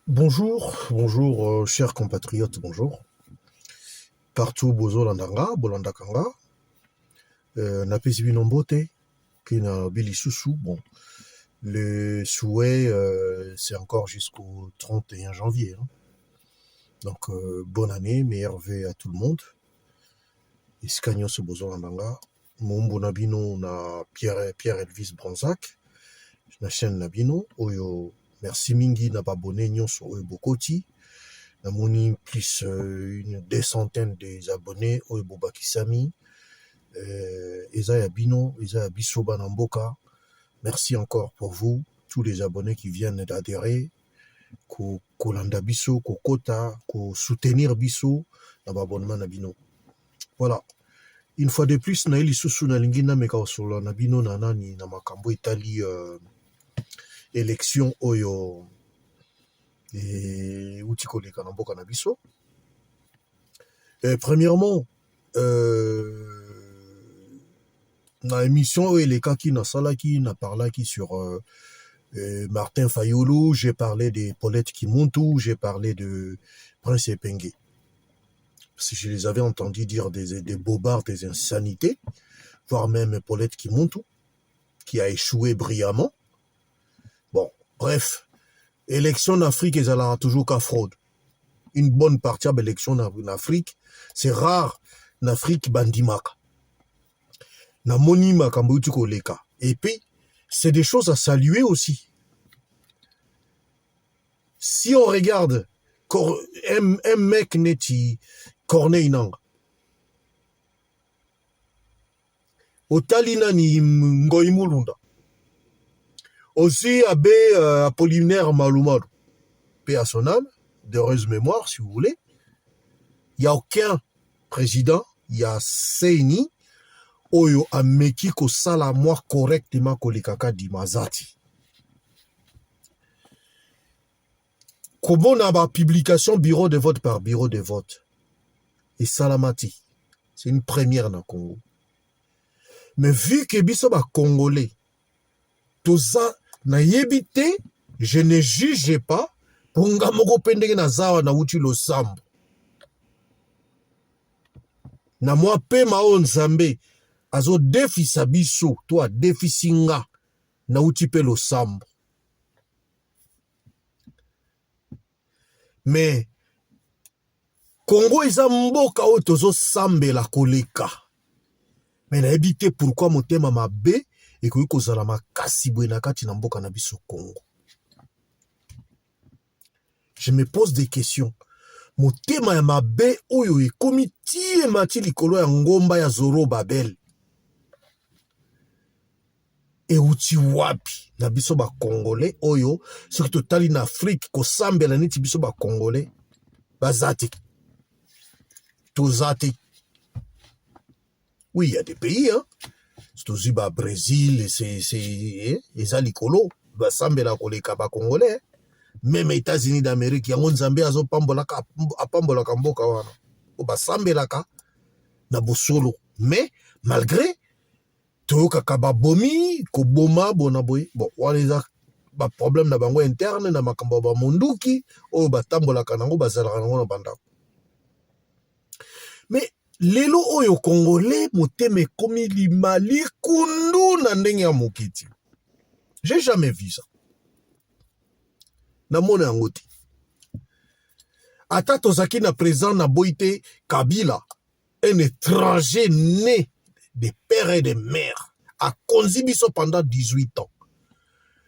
Bonjour, bonjour, chers compatriotes, bonjour. Partout, bozo landanga, bolandakanga, na pesibino mbote, qui na bilisusu. Bon, le souhait, c'est encore jusqu'au 31 janvier. Hein. Donc, bonne année, meilleurs vœux à tout le monde. Iskagno ce bozo landanga, mumbo nabino na Pierre Elvis Bronzac, na chaîne nabino, oyo, merci mingi na babone nyonso oyo bokoti. Namoni plus une des centaines des abonnés au Bobakisami, Eza Yabino, Eza Yabiso Banamboka. Merci encore pour vous, tous les abonnés qui viennent d'adhérer, ko landa biso, ko kota, ko soutenir biso, na abonnement nabino. Voilà. Une fois de plus, na ili susu na lingina meka osolo nabino na nani na makambo Italie élection oyo et Utikole Kanamboka Nabiso. Premièrement, dans l'émission, les cas qui n'a salaki, n'a parlé qui sur Martin Fayolo, j'ai parlé de Paulette Kimontou, j'ai parlé de Prince Epengue. Si je les avais entendus dire des bobards, des insanités, voire même Paulette Kimontou, qui a échoué brillamment. Bon, bref. Élection en Afrique, ils ont toujours qu'à fraude. Une bonne partie de l'élection en Afrique, c'est rare en Afrique bandimaka. Na monima kambutuko leka. Et puis, c'est des choses à saluer aussi. Si on regarde un mec neti Corneille Nanga, Otalina ni Ngoimulunda, aussi Abbé Apollinaire Malumaru, paix à son âme, d'heureuse mémoire si vous voulez. Il n'y a aucun président, il y a Seini, Oyo Ameki ko sala moi correctement kolikaka di Mazati. Comment on a publication bureau de vote par bureau de vote. Et Salamati, c'est une première dans le Congo. Mais vu que biso ba Congolais, tout ça, na yebite, je ne juge pas, ponga moko pendenge na zawa na uti lo sambo. Na moi pe mao nzambe, azo defi sabiso, toi defi singa, na uti pe lo sambo. Mais, Congo eza mboka o tozo sambe la koleka. Mais na yebite pourquoi motema mabe, et que kozala makasi boye na kati na mboka na biso Congo. Je me pose des questions. Motema ya mabe oyo ekomi tie mati likolo ya ngomba ya Zoro Babel. E uti wapi na biso ba Congolais oyo soki totali na Afrique kosambela neti biso ba Congolais bazate. Tozate. Oui, il y a des pays hein. C'est aussi ba Brésil, c'est eza likolo ba sambela koleka ba Congolais. Même États-Unis d'Amérique, yango nzambe azo pambolaka apambolaka mboka wana. O ba sambelaka na bosolo. Mais malgré toyoka kababomi ko boma bona boy. Bon, wana eza ba problème na bango interne na makambo ba munduki o ba tambolaka nango bazalaka nango na bandako. Mais lelo oyo Congolais moteme komi limali kundu na ndenge ya mokiti. J'ai jamais vu ça. Na mona yango te. Ata tozaki na président na boite Kabila, un étranger né de père et de mère, a konzi biso pendant 18 ans.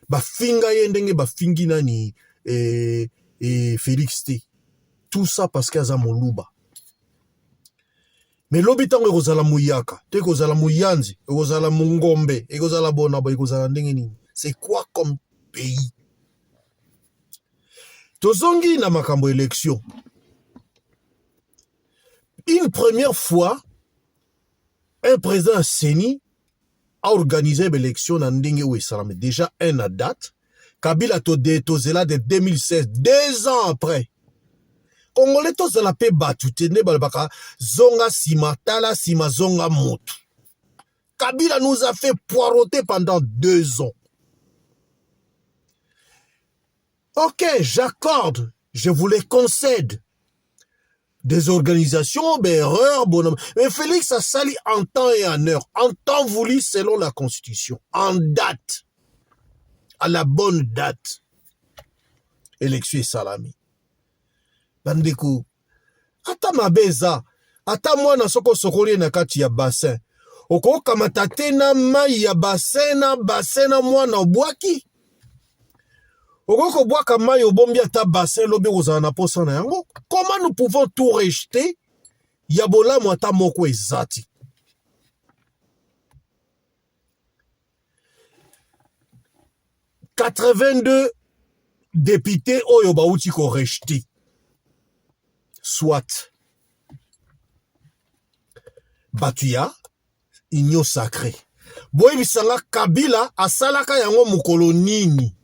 Ba finga yendenge ba fingi nani Félix T. Tout ça parce qu'il y a Moluba. Mais l'obitango ekozala muyaka, te ekozala muyanzi, ekozala mungombe, ekozala bonaba, ekozala ndenge nini. C'est quoi comme pays? Tozongi na makambo élection. Une première fois, un président Seni a organisé une élection dans ndenge ou esalame. Déjà un à date. Kabila tozela de 2016, 2 ans après. Congolais tozala pe batu tene balbaka zonga sima tala sima zonga motu. Kabila nous a fait poireauter pendant 2 ans. Ok, j'accorde, je vous les concède. Des organisations, des erreurs, bonhomme. Mais Félix a sali en temps et en heure, en temps voulu selon la Constitution, en date, à la bonne date. Élection et salami. Bandeko, ata mabeza, ata mwana soko sokoli na kati ya bassin. Oko kamata te na mai ya bassin na mwana obwaki. Oko bwaka mai obombi ata bassin lobi kozala na posa na yango. Comment nous pouvons tout rejeter? Yabola mwata moko ezati. « 82 députés oyo bauti ko rejeté. Soit. Batuya, union sacrée. Boye bisanga Kabila asalaka yango mukolo nini.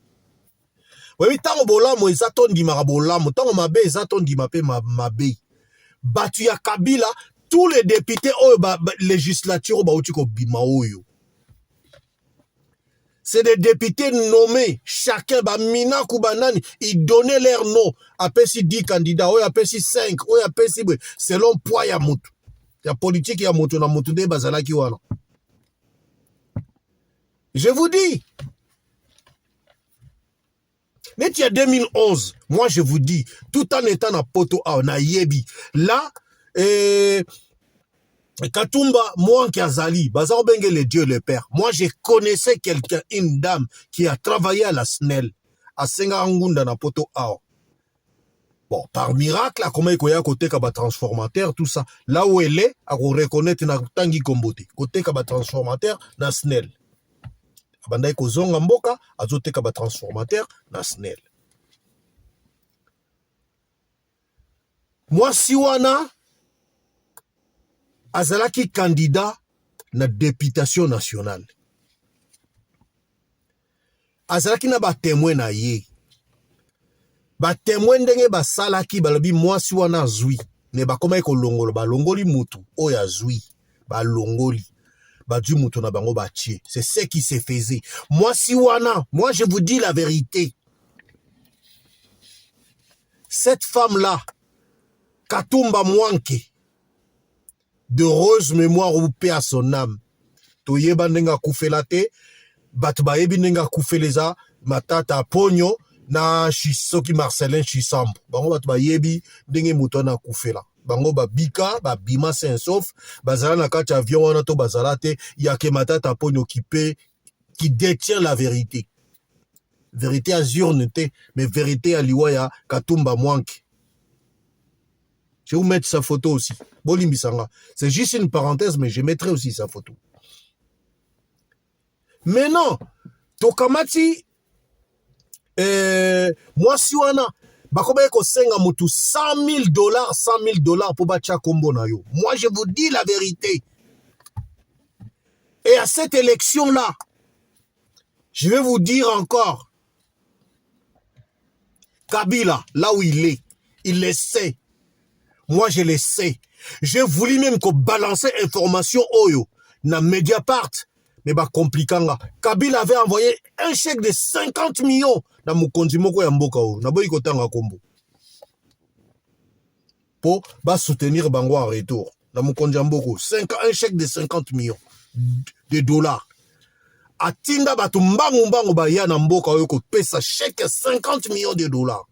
Boye tango bolamo ezato ndimaka bolamo, tango mabe ezato ndima pe mabe. Batuya Kabila, tous les députés oyo législature bauti ko bima oyo. C'est des députés nommés, chacun, Mina Koubanani, ils donnaient leur nom. Apesi 10 candidats, ou apesi 5, ou apesi, selon poids ya mutu. La politique ya mutu na mutu de bazala ki wana. Je vous dis, mais il y a 2011, moi je vous dis, tout en étant na poto na yebi, là, Katumba, moi qui azali, Bazar Bengue le Dieu le Père. Moi, je connaissais quelqu'un, une dame, qui a travaillé à la SNEL, à Sengangunda na poto ao. Bon, par miracle, comment il y a côté kaba transformateur, tout ça. Là où elle est, à reconnaître na tangi kombote. Côté kaba transformateur, na SNEL. Abandai ko zonga mboka, azote kaba transformateur, na SNEL. Moi, siwana, azalaki candidat na députation nationale. Azalaki na ba témoin na ye. Ba témoin ndenge ba salaki balobi mwasi wana zui. Ne ba koma ko longolo ba longoli mutu oya zui. Ba longoli. Ba du mutu na bango ba tie. C'est ce qui se faisait. Mwasi wana, moi je vous dis la vérité. Cette femme-là, Katumba Mwanke, de rose mémoire ou paix à son âme. Toyeba nenga kufelate, batbaebi nenga kufeleza, matata ponyo, na shisoki Marcelin Chisambo. Bango batbaebi nenge mutona kufela. Bango babika, babima sain sauf, bazala na kati avion wana to bazalate, yake matata ponyo qui détient la vérité. Vérité azur nete, mais vérité aliwaya Katumba Mwanke. Je vais vous mettre sa photo aussi. Bolimbisanga. C'est juste une parenthèse, mais je mettrai aussi sa photo. Mais non, Tokamati, moi si wana, bakoba ko senga mutu $100 000 pour bacha kombo na yo. Moi je vous dis la vérité. Et à cette élection-là, je vais vous dire encore, Kabila, là où il le sait. Moi, je le sais. J'ai voulu même qu'on balance information oyo na Mediapart. Mais bah compliquant. Kabila avait envoyé un chèque de 50 millions dans mon compte moko ya mboka o. Na boy kotanga kombo. Pour bah soutenir bango en retour. Dans mon compte mboko, un chèque de 50 millions de dollars. Atinda batu mbangu ba ya na mboka oyo ko pesa chèque 50 millions de dollars.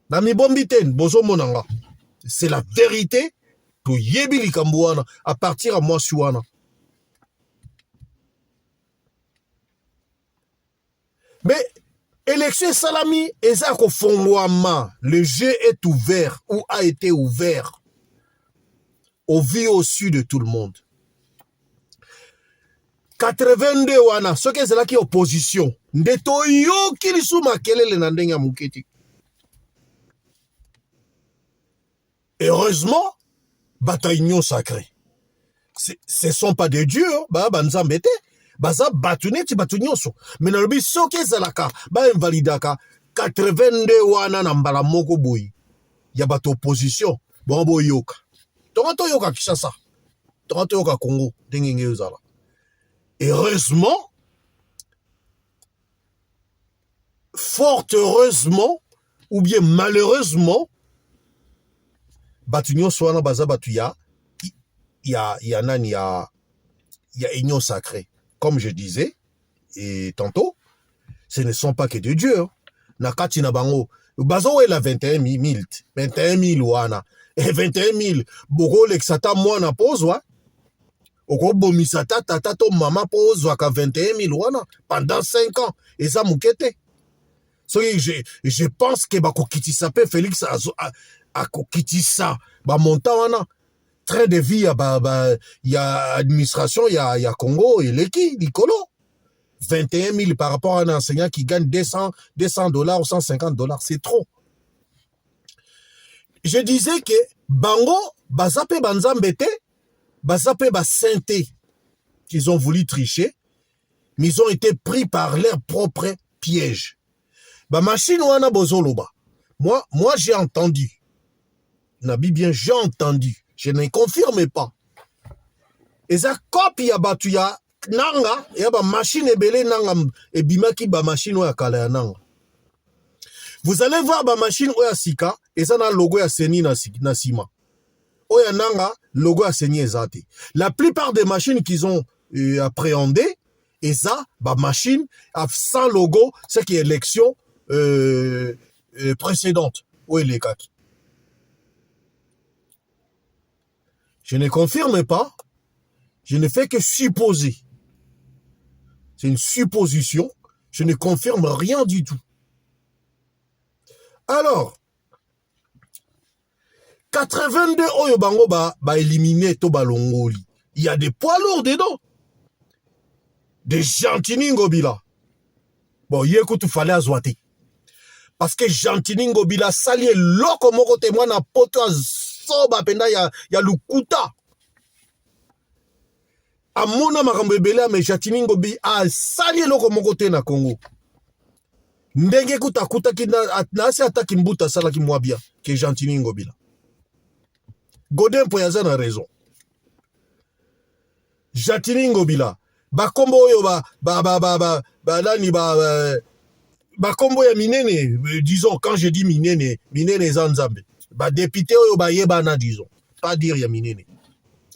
Nami bombiten, bozo monanga. C'est la vérité. To yebi likambouana à partir à moi suana. Mais élection salami ezako fongwama. Le jeu est ouvert ou a été ouvert au vu au su de tout le monde. 82 wana, ce que c'est là qui est opposition. Ndeto yo kilisu makelele na ndenga muketi. Heureusement, bataille union sacrée. Ce ne sont pas des dieux, bah banzambete, baza batune ti batunyoso. Mais dans le but soke zalaka, ba invalidaka 82 wana na mbala moko boyi. Ya bato opposition, bon bo yoka. Tongato yoka Kinshasa. Tongato yoka Congo, dengenge uzala. Heureusement, fort heureusement, ou bien malheureusement, Batunyo Swana Baza Batuya, il y a union sacrée. Comme je disais, et tantôt, ce ne sont pas que de Dieu. Nakati na bango. Bazo la 21 000. 21 000 wana. Et 21 000. Boko l'exata moi na pose wa. Oko bomisata tata to mama pose wa ka 21 000 wana. Pendant 5 ans. Et ça moukete. So, je pense que bako kitisa pe Félix a kitisa. Ba monta wana. Train de vie, il y a administration, il y a Congo et l'équipe, Nicolo. 21 000 par rapport à un enseignant qui gagne 200 dollars ou 150 dollars, c'est trop. Je disais que Bango, Bazape Banzambete, Bazape Basinte, qu'ils ont voulu tricher, mais ils ont été pris par leur propre piège. Ba machine wana bozoloba. Moi j'ai entendu. Nabi bien, j'ai entendu. Je ne confirme pas. Et ça copie ya batuya nanga ya ba machine ebele nanga e bimaki ba machine oya kala ya nanga. Vous allez voir ba machine oya sika et ça na logo ya seni na sima. Oya nanga logo ya seni ezate. La plupart des machines qu'ils ont appréhendé et ça ba machine sans logo, c'est qui est élection précédente. Oya les kaki. Je ne confirme pas, je ne fais que supposer. C'est une supposition, je ne confirme rien du tout. Alors, 82 Oyo Bango ba éliminé Toba Longoli. Il y a des poids lourds dedans. Des Gentini Ngobila. Bon, il écoute, il fallait azouate. Parce que Gentini Ngobila salié loko moko témoin na poto soba penda ya lukuta. Amona makambebele mais Gentini Ngobi a salié loko moko te na Congo. Ndenge kuta ki na asi ataki mbuta sala ki mwabia ke Gentini Ngobila. Godin Poyaza na raison. Gentini Ngobila bakombo oyo bakombo ya minene, disons, quand je dis minene zanzambe, député oyo yebana, disons, pas dire ya minene,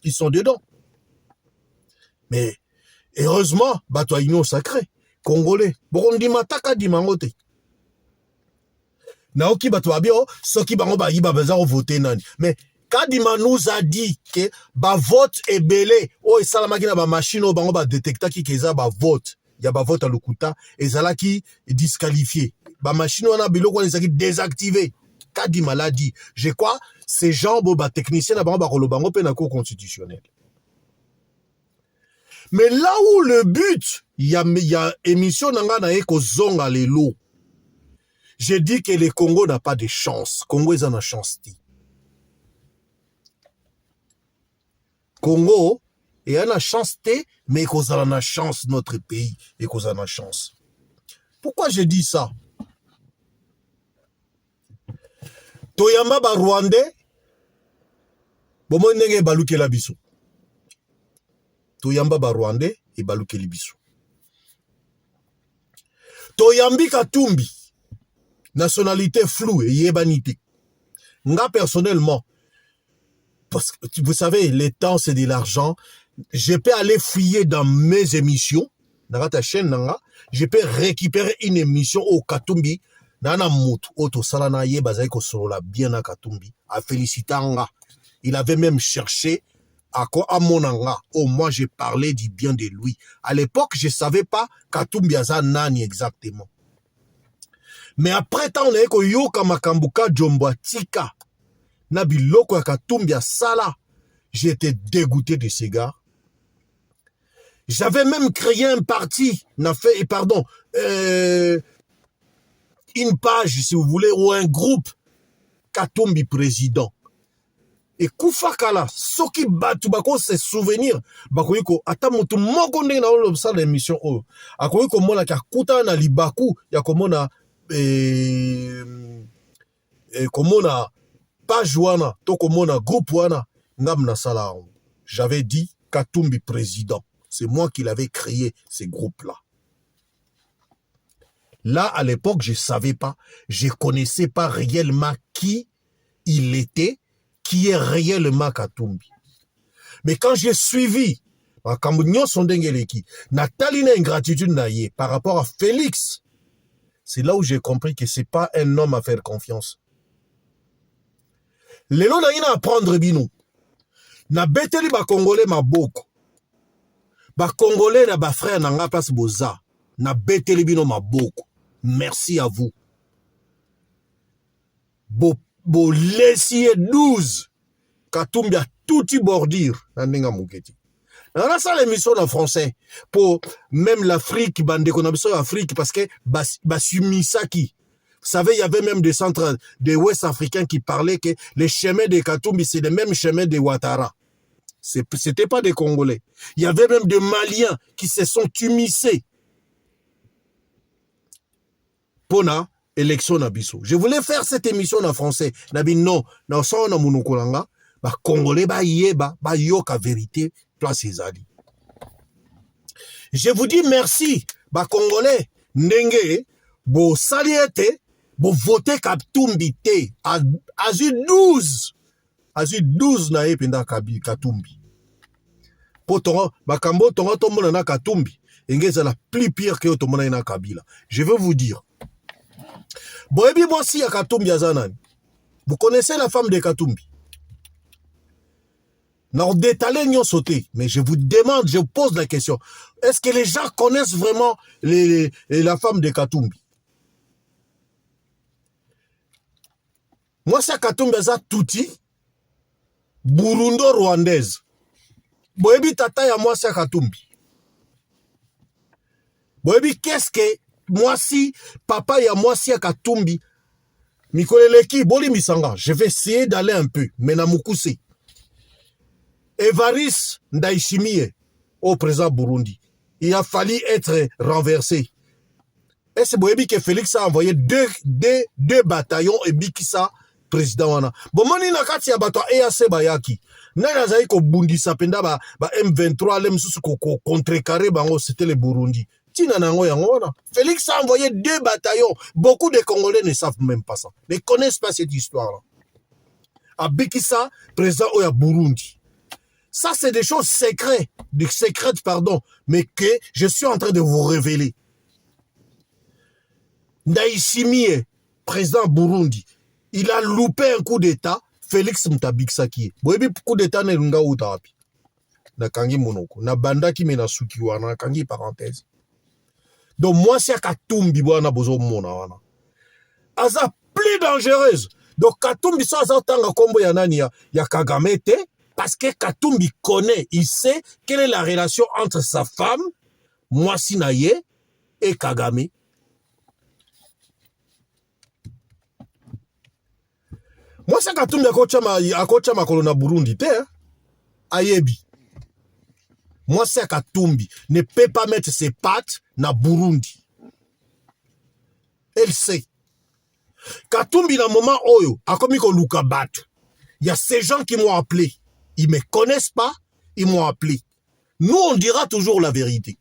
ils sont dedans. Mais heureusement, bato union sacrée, congolais, bokondi mataka di mangote. Naoki bato abio, soki bango yiba baza voter nani. Mais Kadima nous a dit que vote est belé, oh et salamaki na machine o bango détecta ki keza vote. Il y a vote à l'Okuta et Zala qui est disqualifié. Ba machine wana biloko wana qui désactivé. Kadima l'a dit. Je crois ces gens techniciens na bango kolobango pe na cour constitutionnelle. Mais là où le but, il y a émission nanga na eko zonga lelo. Je dis que le Congo n'a pas de chance. Congo est en chance. Congo et on a chance, mais qu'on a la chance, notre pays, et qu'on a la chance. Pourquoi je dis ça? Toyamba ba Rwandais, bomo nenge baluke la biso. Toyamba ba Rwandais et baluke li biso. Toyambi Katumbi, nationalité floue et yebanité. Nga personnellement, parce que vous savez, le temps c'est de l'argent. Je peux aller fouiller dans mes émissions, dans ta chaîne, je peux récupérer une émission au Katumbi, nana mutu, auto salana ye bazai ko solola bien na Katumbi, a félicitanga. Il avait même cherché à quoi à monanga. Oh, moi j'ai parlé du bien de lui. À l'époque, je savais pas Katumbi aza nani exactement. Mais après tant on a ko yoka makambuka jombo tika na biloko ya Katumbi sala. J'étais dégoûté de ces gars. J'avais même créé un parti, une page, si vous voulez, ou un groupe, Katumbi président. Et Koufakala, ce qui battu, c'est souvenir, bakoyiko, atamutu moko ndenge na olo sa l'émission o. Akoyiko mona ka kuta na libaku, ya komona komona page wana, to komona groupe wana, ngamna sala. J'avais dit Katumbi président. C'est moi qui l'avais créé, ces groupes-là. Là, à l'époque, je ne savais pas. Je ne connaissais pas réellement qui il était, qui est réellement Katumbi. Mais quand j'ai suivi, Nathalie n'a ingratitude par rapport à Félix, c'est là où j'ai compris que ce n'est pas un homme à faire confiance. Lelo na ina apprendre bino. Na beteli ba Congolais maboko. Ba Congolais na ba frère na nga place boza. Na beteli bino maboko. Merci à vous. Bo lessier 12. Katumbi a tout y bordure. Nandenga muketi. On a ça l'émission en français. Pour même l'Afrique, bande qu'on a besoin d'Afrique, parce que Basumisaki. Vous savez, il y avait même des centres des Ouest africains qui parlaient que les chemins de Katumbi, c'est les mêmes chemins de Ouattara. C'était pas des Congolais. Il y avait même des Maliens qui se sont tumissés. Pona, élection Nabiso. Je voulais faire cette émission en français. Nabi, non, non, ça on a monokolanga. Bah, Congolais, bah, yeba, bah, yoka vérité, place Ezali. Je vous dis merci, bah, Congolais, ndenge, bo saliete, bo vote Katumbi te, azu 12 na ependa Katumbi. Po tonga, bah, kambo tonga tomona na Katumbi, engeza la plus pire que tomona na Kabila. Je veux vous dire, boebi mwasi ya Katumbi azanani. Vous connaissez la femme de Katumbi? Non, détaler n'y sauté, mais je vous demande, je vous pose la question. Est-ce que les gens connaissent vraiment la femme de Katumbi? Moi, c'est Katumbi, ça touti, Burundo-Rwandaise. Boebi tata ya moi, c'est Katumbi. Boebi, qu'est-ce que moi, si papa ya moi, c'est Katumbi? Mikoleleki, boli misanga. Je vais essayer d'aller un peu, mais na mukuse. Évariste Ndayishimiye, au président Burundi, il a fallu être renversé. Et c'est Boyebi que Félix a envoyé deux bataillons et Bikisa, président wana. Bon, moni nakati ya bato EAC bayaki. Nana zayi ko bundi sapenda ba M23 lem susu ko contrecarrer bango, c'était le Burundi. Tina nango yango wana. Félix a envoyé 2 bataillons. Beaucoup de Congolais ne savent même pas ça. Ne connaissent pas cette histoire-là. À Bikisa, président Oya Burundi. Ça, c'est des choses secrètes, pardon, mais que je suis en train de vous révéler. Ndayishimiye, président Burundi, il a loupé un coup d'État, Félix Mtabiksakie. Boyebi coup d'État ne lunga utapi. Na kangi monoko, na banda ki mena suki wana, na kangi parenthèse. Donc moi, c'est Katumbi wana bozo mona wana. Aza plus dangereuse. Donc Katumbi so aza tanga kombo ya nani ya Kagame te. Parce que Katumbi connaît, il sait quelle est la relation entre sa femme, Mwasi Naye, et Kagame. Moi, c'est Katumbi akocha makolo na Burundi, te, hein? Ayebi. Moi, c'est Katumbi ne peut pas mettre ses pattes na Burundi. Elle sait. Katumbi, dans le moment oyo, a commis ko luka batu. Il y a ces gens qui m'ont appelé. Ils ne me connaissent pas, ils m'ont appelé. Nous, on dira toujours la vérité.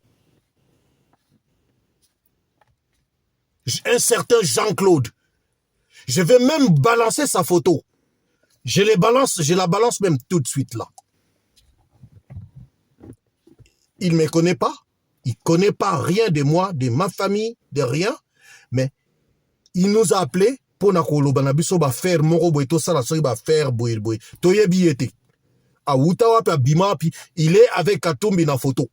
Un certain Jean-Claude, je vais même balancer sa photo. Je la balance même tout de suite là. Il ne me connaît pas, il ne connaît pas rien de moi, de ma famille, de rien, mais il nous a appelés pour nakolo banabiso ba faire moko boy to sala so ba faire boy toyebi ete. Il est avec Katumbi dans photo.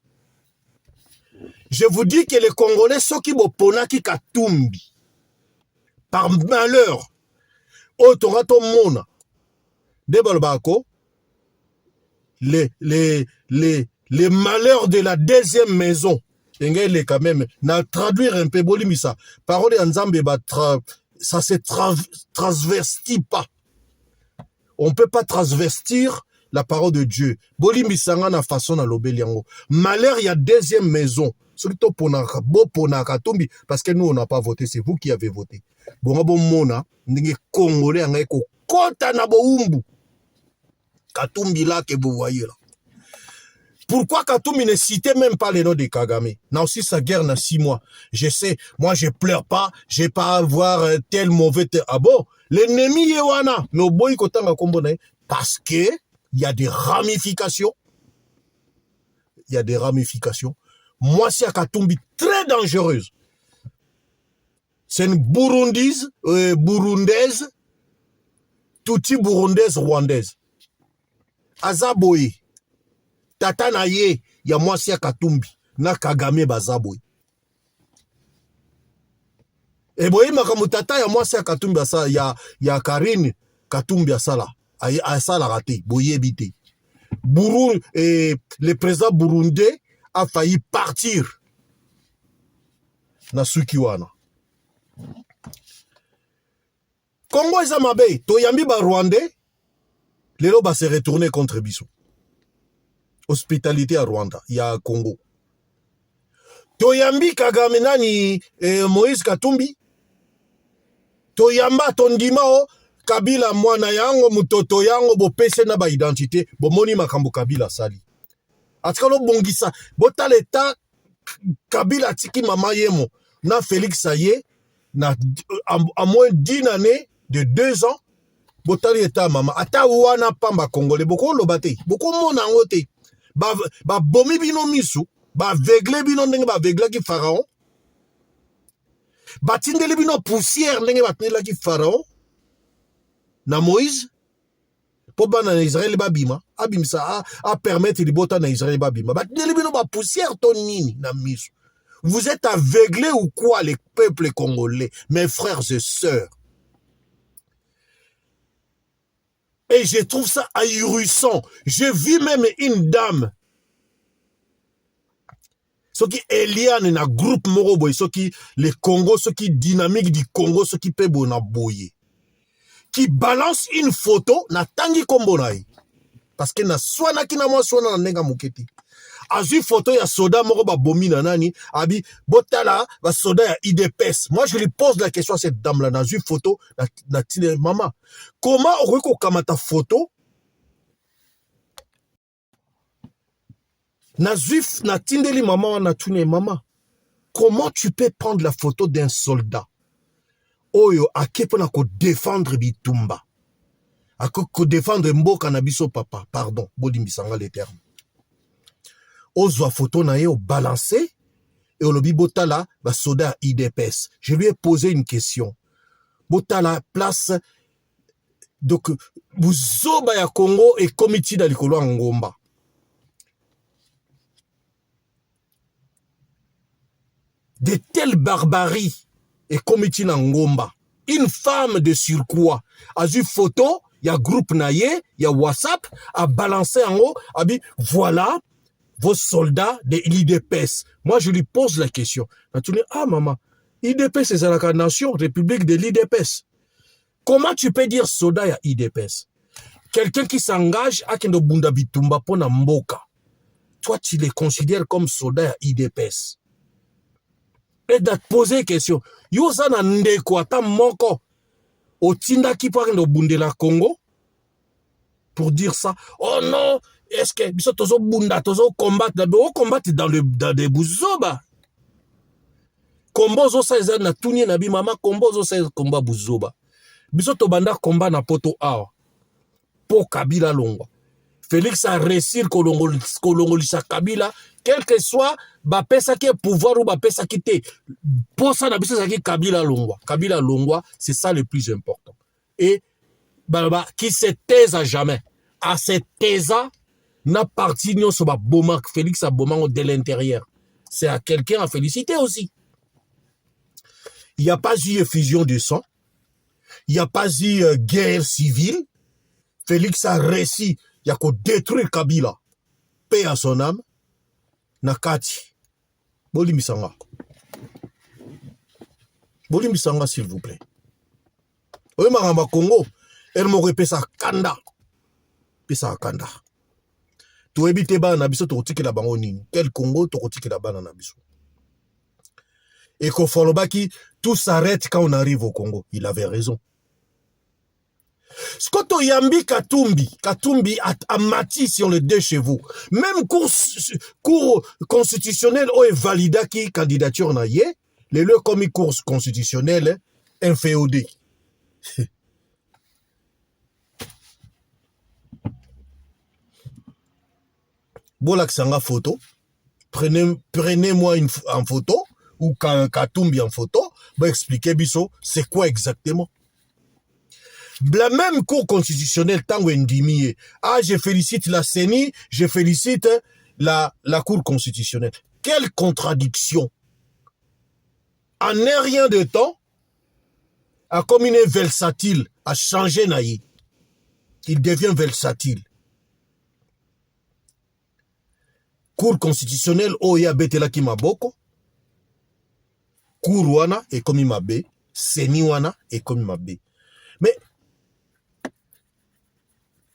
Je vous dis que les Congolais, ceux qui boponaki Katumbi, par malheur, otorato mona, debalbako, les malheurs de la deuxième maison, engele quand même, na traduire un peu bolimisa, parole en ba ça se transvestit pas. On ne peut pas transvestir la parole de Dieu. Boli misanga na façon na lobeliango. Malheur, il y a deuxième maison. Surtout pour Katumbi, parce que nous, on n'a pas voté. C'est vous qui avez voté. Bon, mona, n'enge Congolais, n'enge kota na boumbu. Katumbi là que vous voyez là. Pourquoi Katumbi ne citait même pas les noms de Kagame? N'a aussi sa guerre dans 6 mois. Je sais, moi je pleure pas, j'ai pas à voir tel mauvais... Ah bon? L'ennemi est wana. Mais au boy kotanga kombone. Parce que il y a des ramifications. Il y a des ramifications. Moi, c'est à Katumbi très dangereuse. C'est une burundaise, touti burundaise, rwandaise. Azaboye. Tata na ye, ya mwasi ya Katumbi, na Kagame bazaboye. E boye makamu tata ya mwasi ya Katumbi asala, ya Karine Katumbi asala raté, boye bité. Le président burundais a failli partir na Sukiwana. Congo Ezamabe, Toyambi ba Rwandais, lelo ba se retourner contre Bissau. Hospitalité à Rwanda, il y a Congo. Toyambi Kagame nani Moïse Katumbi. Toyamba tondimao Kabila mwana yango mutoto yango bo pese na ba identité bo moni makambo Kabila sali. Atikalo bongisa bota leta Kabila tiki mama yemo na Félix Saye na à moins d'une année de 2 ans botali eta mama ata wana pamba congolais boko lobate boko mona ngote ba bomi bino misu ba vegle bino ndenge ba vegla ki pharaon ba tindeli bino poussière ndenge ba tindela ki pharaon na Moïse po bana na Israël babima abimsa a permettre libota na Israël babima ba tindeli bino ba poussière to nini na misu. Vous êtes aveuglés ou quoi, les peuples congolais, mes frères et sœurs? Et je trouve ça ahurissant. J'ai vu même une dame. Ce qui est lié à un groupe moroboy, ce qui les Congo, ce qui dynamique du Congo, ce qui peut bonaboyer. Qui balance une photo, na tangi kombonaï. Parce que na swana ki na mwa swana na nenga muketi. Azu photo ya soda moko ba bomi na nani abi botala ba soda ya IDPS. Moi je lui pose la question à cette dame là na azu photo na tine maman. Comment on kamata photo na zuif na tindeli maman na tune maman. Comment tu peux prendre la photo d'un soldat oyo akepona ko défendre bitumba. Ko défendre mboka na biso papa, pardon, bodimbisanga les termes. Ozwa photo na ye au balancé et au lobby botala ba soda IDPS. Je lui ai posé une question. Botala place donc buzoba ya Congo et comité da likolo ngomba. De telles barbaries et comité na ngomba. Une femme de surcroît a vu photo, il y a groupe naye, il y a WhatsApp a balancé en haut, a dit voilà vos soldats de l'IDPS. Moi, je lui pose la question. Ah, maman, IDPS, c'est la nation, République de l'IDPS. Comment tu peux dire soldat à IDPS? Quelqu'un qui s'engage à Kendo Bunda Bitumba pona mboka. Toi, tu les considères comme soldats à IDPS. Et de te poser une question. Yo sa na ndeko ata moko. Otinda ki pa Kendo Bundela Congo. Pour dire ça. Oh non! Est-ce que biso tozo bunda tozo combattre dans des buzoba combat zo sa na tuni na bi mama combat zo sa combat buzoba biso to banda combat na poto awa po Kabila longwa Félix a réussir kolongolisa Kabila quel que soit ba pesa qui pouvoir ou ba pesa qui te pour ça na biso sa ki Kabila longwa c'est ça le plus important et bah qui se taise à jamais à se taise n'a parti non sur Boma Félix a Boma de l'intérieur. C'est à quelqu'un à féliciter aussi. Il n'y a pas eu effusion de sang. Il n'y a pas eu guerre civile. Félix a réussi. Il y a qu'à détruire Kabila. Paix à son âme. Nakati. Bolimisanga. Bolimisanga, s'il vous plaît. Oui, Maramba Congo. Elle m'aurait fait ça Kanda. Pesa Kanda. Tu habites ba na biso to tikela bango nini quel Congo to tikela bana na biso et qu'on folobaki tout s'arrête quand on arrive au Congo il avait raison Skoto Yambi Katumbi a mati sur les 2 chevaux. Même cour constitutionnel est validé qui candidature na ye, les le comme cour constitutionnel inféodé. Bolaksanga photo, prenez-moi en photo ou Katumbi en photo, va expliquer biso c'est quoi exactement. La même cour constitutionnelle, Tango Ndimi, je félicite la CENI, je félicite la cour constitutionnelle. Quelle contradiction! En un rien de temps, a comme il est versatile, a changé naï. Il devient versatile. Cour constitutionnelle, Oya Betela Kimaboko, Cour Wana et comme Imabe, CENI Wana et comme Imabe. Mais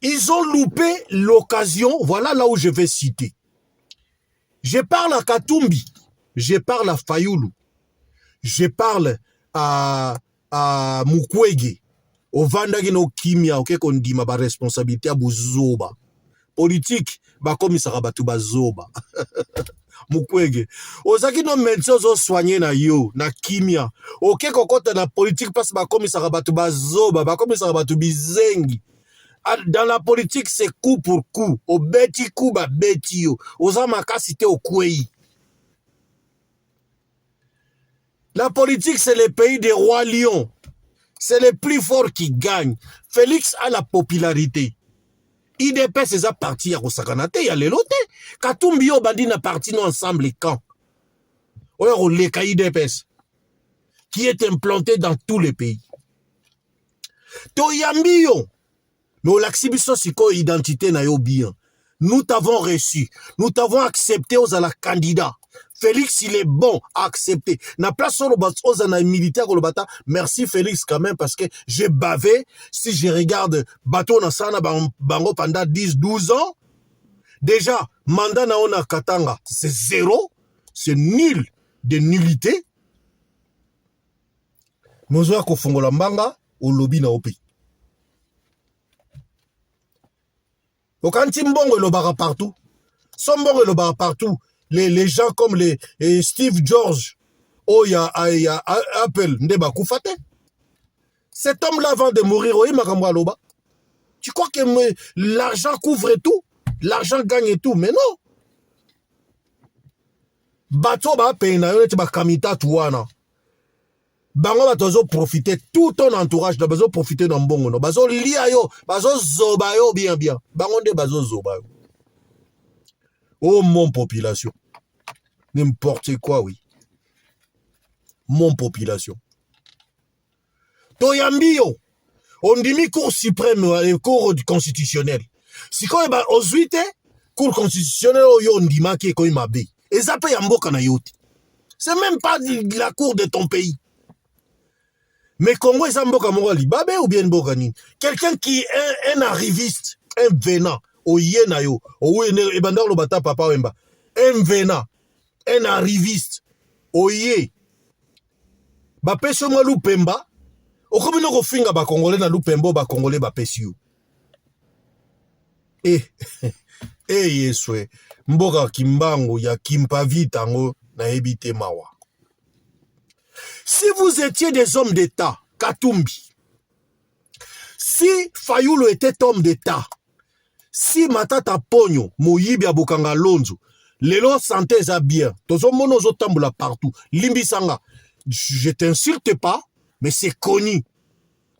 ils ont loupé l'occasion, voilà là où je vais citer. Je parle à Katumbi, je parle à Fayoulou, je parle à Mukwege, au Vandagino Kimia, ok, qu'on dit ma responsabilité à Bouzoba. Politique, bah comme ça rabatu bazoba. Mukwege. Ozaki no médecin zo soigner na yo, na Kimia. Ok, kokota na politique passe bah comme ça rabatu bazoba, bah comme ça rabatu bizengi. Dans la politique, c'est coup pour coup. Au beti coup, bah beti yo. Ozamaka cité au kwei. La politique, c'est le pays des rois lions. C'est les plus forts qui gagnent. Félix a la popularité. IDPS c'est parti à Rosakanate, il y a les lotés. Katumbi yo bandi na parti nous ensemble les camps. Ou les IDPS qui est implanté dans tous les pays. Toyambi yo. Nous l'axibiso siko identité na yo bien. Nous t'avons reçu. Nous t'avons accepté aux la candidat. Félix, il est bon à accepter. Na place aux militaire bata. Merci Félix quand même parce que j'ai bavé. Si je regarde bateau na sana bango pendant 10-12 ans, déjà, mandat na ona Katanga, c'est 0. C'est nul de nullité. Mozoa kofongola mbanga, au lobby na opi. Quand Timbongo le barra partout, Sombongo le barra partout, les gens comme les Steve George, Oya Apple, Ndeba Koufate. Cet homme-là, avant de mourir, tu crois que l'argent couvre tout? L'argent gagne tout, mais non. Bato ba pena, yon eti ba kamita tuwana. Bango batozo profiter, tout ton entourage da bazo profiter dans mbongo no. Bazo lia yo, bazo zoba yo bien. Bango de bazo zoba yo. Oh mon population. N'importe quoi, oui. Mon population. Toyambi yo. On dit mi cour suprême, cour constitutionnel. Si quand ba ozuite, cour constitutionnelle yo on dit ma qui ko imabe. Et ça paye mboka na yoti. C'est même pas la cour de ton pays. Mais Congo est un mboka mongoli, babé ou bien mboka ni. Quelqu'un qui est un arriviste, un venant, au yenayo, au ebandar lo bata papa wemba. Un venant, un arriviste, au ye. Ba peso mo lupemba, o komi no ko finga ba congolais na lupembo ba congolais ba pesio. Yeswe, mboka kimbango ya kimpavita ngo na ebite mawa. Si vous étiez des hommes d'État, Katumbi, si Fayoulou était homme d'État, si Matata Pogno, Moyibi Abokanga Lonzo, les lois santé ça bien, tozo mono zo tamboula partout, Limbisanga, je t'insulte pas, mais c'est connu.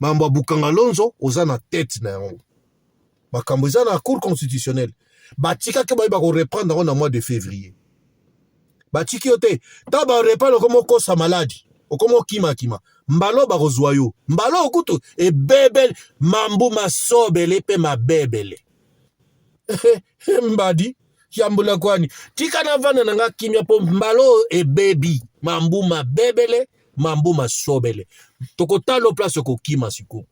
Mamba Bukanga Lonzo, ozana tête na yango. Makambo eza na cour constitutionnelle. Batika ke ba reprendre dans le mois de février. Batiki yote, ta ba reprendre comme kosa maladie. Okomo kima. Mbalo ba rozwayo. Mbalo okutu. E bebel. Mambu masobele pe ma bebele. Mbadi. Kiambula kwani. Tika na vana nga kimia po mbalo e baby. Mambu ma bebele. Mambu masobele. Toko talo place ko kima siku.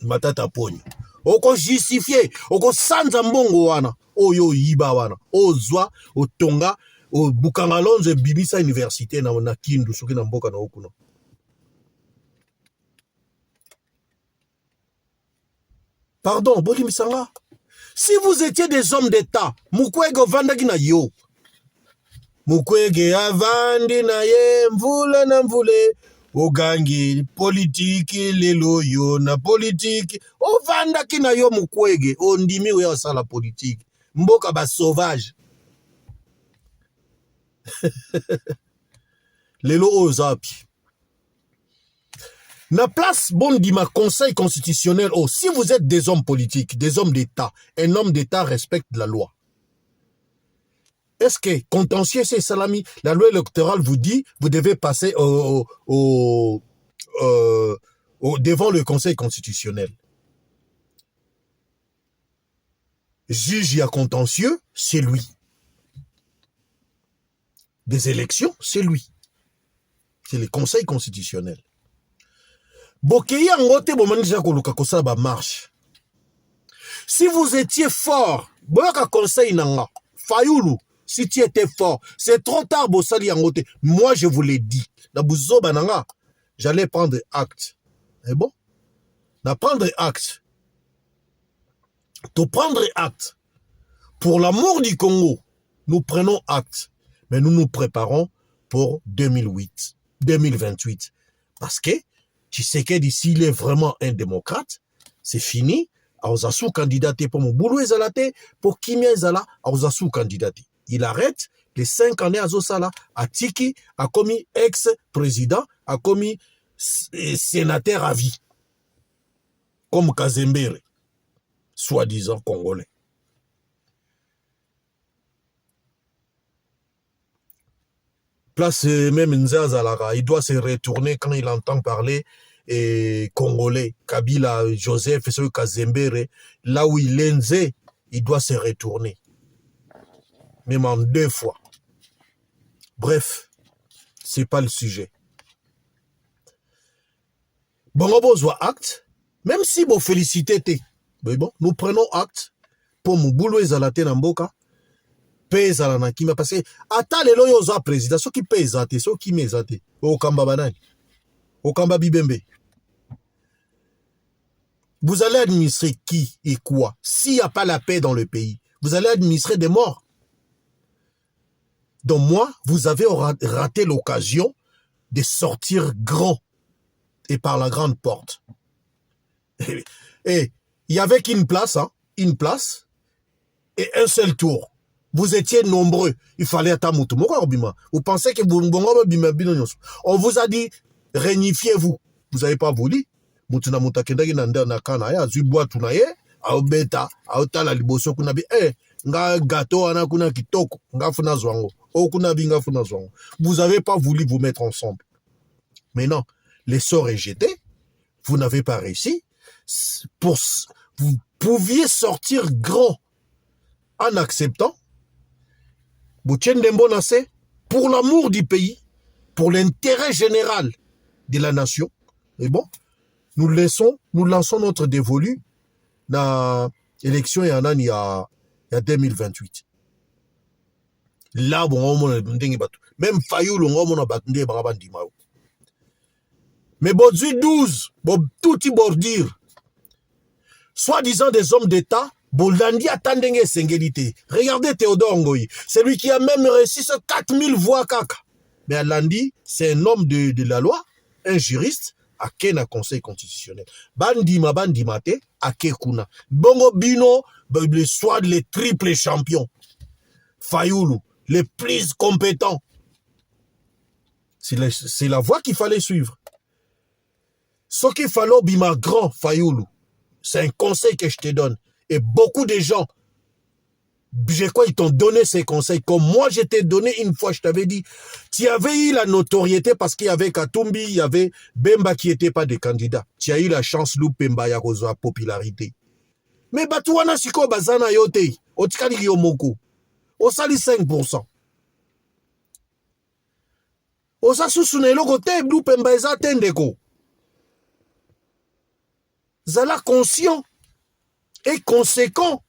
Matata Pogno. Oko justifié. Oko sanza mbongo wana. Oyo yiba wana. Ozwa. Otonga. O Bukanga Lonzo bibisa université na Kindu soki na mboka na okuno. Pardon, Boli Misanga. Si vous étiez des hommes d'État, Mukwege Vandagi na yo. Mukwege avandi na ye, mvula na mvule. Ogangi, politiki, lelo yo na politiki. Ovandaki na yo Mukwege, ondimi ou ya la politique. Mboka ba sauvage. Lelo ozapi. Na place bondima conseil constitutionnel, oh, si vous êtes des hommes politiques, des hommes d'État, un homme d'État respecte la loi. Est-ce que contentieux c'est salami, la loi électorale vous dit, vous devez passer devant le conseil constitutionnel. Juge à contentieux, c'est lui. Des élections, c'est lui. C'est le conseil constitutionnel. Bokeye angote bomanija koluka kosala ba marche. Si vous étiez fort, boyaka conseil nanga, Fayoulou, si tu étais fort, c'est trop tard bosali angote. Moi je vous l'ai dit. Na buzoba nanga, j'allais prendre acte. Et bon, na prendre acte. To prendre acte. Pour l'amour du Congo, nous prenons acte. Mais nous nous préparons pour 2028. Parce que tu sais que d'ici, il est vraiment un démocrate. C'est fini. Aozasu candidaté pour mon boulot ezalate, pour Kimia ezala, Aozasu candidaté. Il arrête les 5 années à Zosala, à Tiki, a commis ex-président, a commis sénateur à vie. Comme Kazembere, soi-disant congolais. Place même Nzazalara, il doit se retourner quand il entend parler congolais, Kabila, Joseph, Kazembere, là où il est nzé, il doit se retourner. Même en 2 fois. Bref, c'est pas le sujet. Bon, on besoin acte, même si vous félicitez, mais bon, nous prenons acte pour mon boulot ezalate namboka. Pesa na kima parce que ata lelo yo za président so ki pesa te so ki meza te o kamba banani o kamba bibembe. Vous allez administrer qui et quoi? S'il n'y a pas la paix dans le pays, vous allez administrer des morts. Donc moi, vous avez raté l'occasion de sortir grand et par la grande porte. Et il y avait qu'une place, hein, une place et un seul tour. Vous étiez nombreux. Il fallait attendre. Vous pensez que on vous a dit, réunifiez-vous. Vous n'avez pas voulu. Vous avez pas voulu vous mettre ensemble. Maintenant, les sorts est jeté. Vous n'avez pas réussi. Vous pouviez sortir grand en acceptant pour l'amour du pays, pour l'intérêt général de la nation. Et bon, nous lançons notre dévolu dans l'élection il y a 2028. Là, bon, même Fayoulou, mais bon, 12, bon, tout y bordure. Soi-disant des hommes d'État, Bolandi attendenge sengélité. Regardez Théodore Ngoyi. C'est lui qui a même réussi ce 4000 voix kaka. Mais Alandi, c'est un homme de la loi, un juriste, à Kena Conseil constitutionnel. Bandima bandimate, à Kekuna. Bongo Bino, soit les triples champions. Fayoulou, les plus compétents. C'est la voie qu'il fallait suivre. Ce qu'il fallait, Bima grand Fayoulou. C'est un conseil que je te donne. Et beaucoup de gens, je crois, ils t'ont donné ces conseils. Comme moi, je t'ai donné une fois, je t'avais dit, tu avais eu la notoriété parce qu'il y avait Katumbi, il y avait Bemba qui n'était pas des candidats. Tu as eu la chance, Lou Pemba, ya la popularité. Mais Batouana Siko Bazana Yote, Otikali Yomoko, Osali 5%. Osasusune Logote, Lou Pemba Eza Tendeko. Zala conscient. Et conséquent.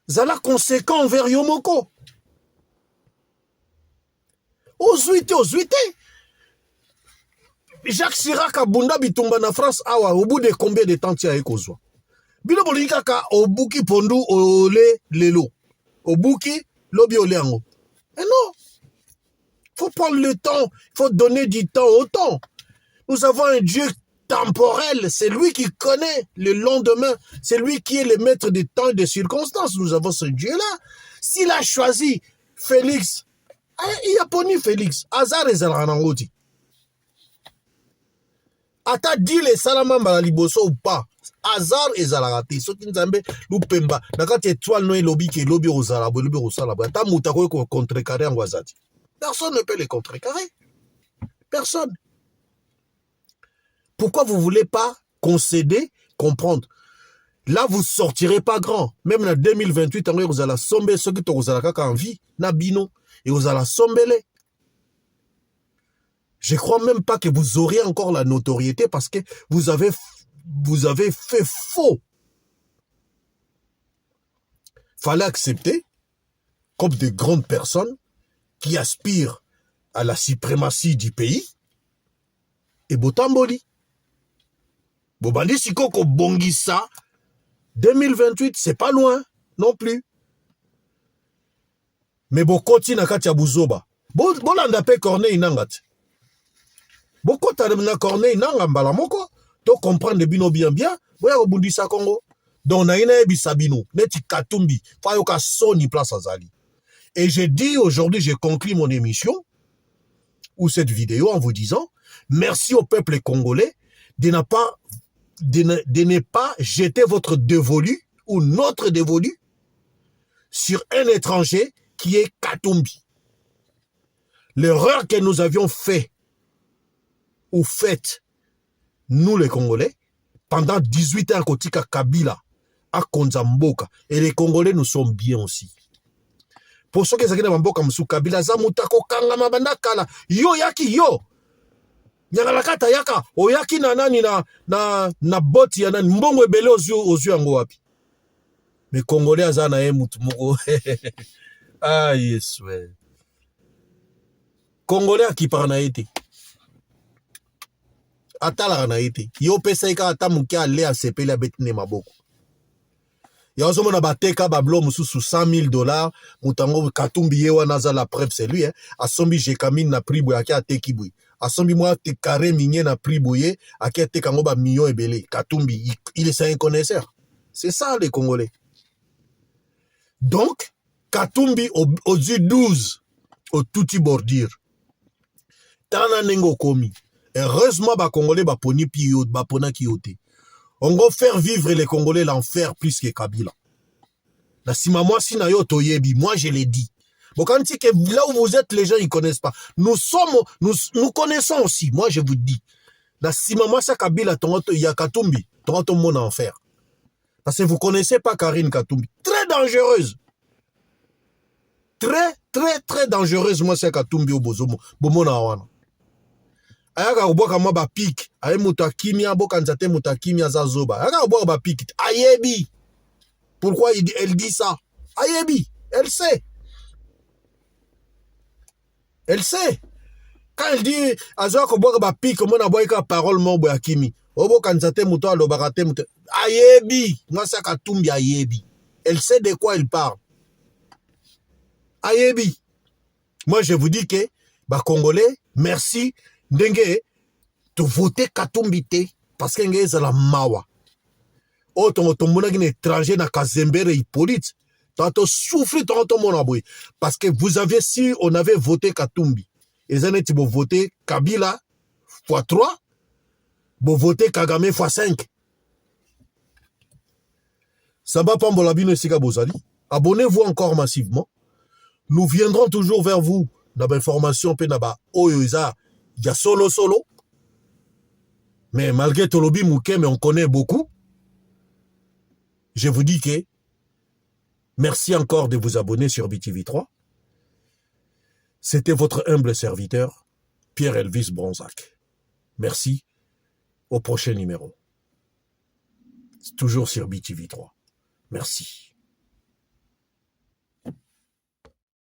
Zala conséquent envers Yomoko. Ozuite. Jacques Chirac a bunda bitumba na France awa au bout de combien de temps tu as écoswa? Bino bolingi kaka obuki pondu ole lelo. Obuki lobi ole ango. Mais non. Faut prendre le temps, faut donner du temps au temps. Nous avons un Dieu temporel, c'est lui qui connaît le lendemain, c'est lui qui est le maître des temps et des circonstances. Nous avons ce Dieu-là. S'il a choisi Félix, il a poni Félix, hasard et Zalranangoti. Ata dit les salamamba la liboso ou pas, hasard et Zalagati. Ce qui nous a mis l'oupemba, nakati étoile no lobby qui lobby aux arabes, lobby aux salabas. Ta moutako ko contrecarrer en Guazati. Personne ne peut les contrecarrer. Personne. Pourquoi vous ne voulez pas concéder, comprendre? Là, vous ne sortirez pas grand. Même en 2028, vous allez somber ceux qui vous allez en vie, nabino, et vous allez somber. Je ne crois même pas que vous auriez encore la notoriété parce que vous avez fait faux. Fallait accepter, comme de grandes personnes qui aspirent à la suprématie du pays, et Botamboli. Bobandi Sikoko Bongissa, 2028, c'est pas loin non plus. Mais Bokoti Nakatia Buzoba. Bolanda pe Corneille Nangat. Bokota na Corneille Nangambala Moko. To comprendre bino bien. Boya Bundisa Congo. Donc na ina ebisabino. Neti Katumbi. Fayoka Sony place Azali. Et j'ai dit aujourd'hui, j'ai conclu mon émission ou cette vidéo en vous disant merci au peuple congolais de ne pas jeter votre dévolu ou notre dévolu sur un étranger qui est Katumbi. L'erreur que nous avions fait ou faite, nous les Congolais, pendant 18 ans, Kotika Kabila, à Konzamboka, et les Congolais nous sommes bien aussi. Pour ceux qui sont Mboka Msou Kabila, Zamutako Kangama Bandakala, yo yaki yo. Nyagalakata yaka, oyaki na nani na boti ya nani, mbongo ebele ozu yango wapi. Mais Congolais azana ye mutu moko. Ah yes, ouais. Congolais akipara na ete. Atala na ete. Yo pesa ika atamuke ale asepele abetine maboko. Ya ozo mona bateka bablo mususu $100,000, mutango Katumbi yewa naza la preuve c'est lui, hein. Asombi jekamine na pribo yaki ateki bui. Asombi moi te carré minier na priboye, aki ateka ngo ba million ebele. Katumbi, il est un connaisseur. C'est ça les Congolais. Donc, Katumbi au 12, au touti bordure. Tana nengo komi. Heureusement ba Congolais ba poni piyo, ba pona kiyote. On va faire vivre les Congolais l'enfer plus que Kabila. La sima moi si na yo toyebi, moi je l'ai dit. Bon quand tu que là où vous êtes les gens ils connaissent pas. Nous connaissons aussi. Moi je vous dis. La sima moi ça Kabila tongoto ya Katumbi, tongoto mon enfer. Parce que vous connaissez pas Karine Katumbi. Très dangereuse. Très dangereuse moi c'est Katumbi au bozomo. Bomona wana. Ayaka oboka ma ba pique ay muta kimia boka nzate muta kimia za zoba ayaka oboka ba pique ayebi pourquoi elle dit ça ayebi elle sait quand elle dit azaka oboka ba pique mona boka parole mon boya kimi oboka nzate muto alobaka te muto ayebi moi ça Katumbi ayebi elle sait de quoi elle parle ayebi. Moi je vous dis que ba Congolais merci ndenge to voter Katumbi te parce que ngeze la mawa o ton mona qui étranger na Kazembere Hippolyte tanto souffrir tanto mona boy parce que vous avez si on avait voté Katumbi et ça n'est pas voter Kabila x3 bon voter Kagame x5 ça va pas mbolabino sika bozali. Abonnez-vous encore massivement, nous viendrons toujours vers vous dans l'information pe na ba oyoza. Il y a solo. Mais malgré Tolobi Mouké, mais on connaît beaucoup. Je vous dis que merci encore de vous abonner sur BTV3. C'était votre humble serviteur, Pierre Elvis Bronzac. Merci. Au prochain numéro. Toujours sur BTV3. Merci.